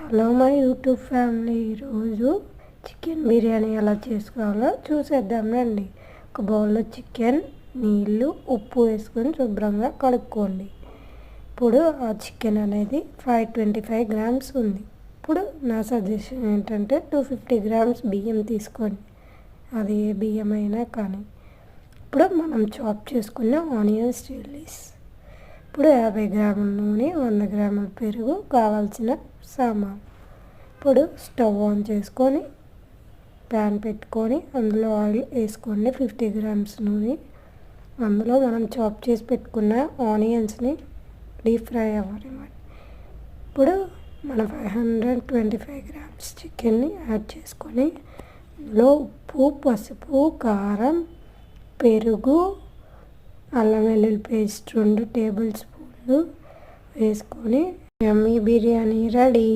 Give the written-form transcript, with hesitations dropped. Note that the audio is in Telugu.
హలో మై యూట్యూబ్ ఫ్యామిలీ, ఈరోజు చికెన్ బిర్యానీ ఎలా చేసుకోవాలో చూసేద్దాం రండి. ఒక బౌల్లో చికెన్, నీళ్ళు, ఉప్పు వేసుకొని శుభ్రంగా కడుక్కోండి. ఇప్పుడు ఆ చికెన్ అనేది 525 గ్రామ్స్ ఉంది. ఇప్పుడు నా సజెషన్ ఏంటంటే 250 గ్రామ్స్ బియ్యం తీసుకోండి. అది ఏ బియ్యం అయినా కానీ. ఇప్పుడు మనం చాప్ చేసుకున్న ఆనియన్స్, చిల్లీస్, ఇప్పుడు 50 గ్రాముల నూనె, 100 గ్రాముల పెరుగు, కావాల్సిన సామాన్. ఇప్పుడు స్టవ్ ఆన్ చేసుకొని ప్యాన్ పెట్టుకొని అందులో ఆయిల్ వేసుకోండి. 50 గ్రామ్స్ నూనె, అందులో మనం చాప్ చేసి పెట్టుకున్న ఆనియన్స్ని డీప్ ఫ్రై అవ్వనివ్వండి. ఇప్పుడు మన 525 గ్రామ్స్ చికెన్ని యాడ్ చేసుకొని అందులో ఉప్పు, పసుపు, కారం, పెరుగు, అల్లం వెల్లుల్లి పేస్ట్ 2 టేబుల్ స్పూన్లు వేసుకొని యమ్మీ బిర్యానీ రెడీ.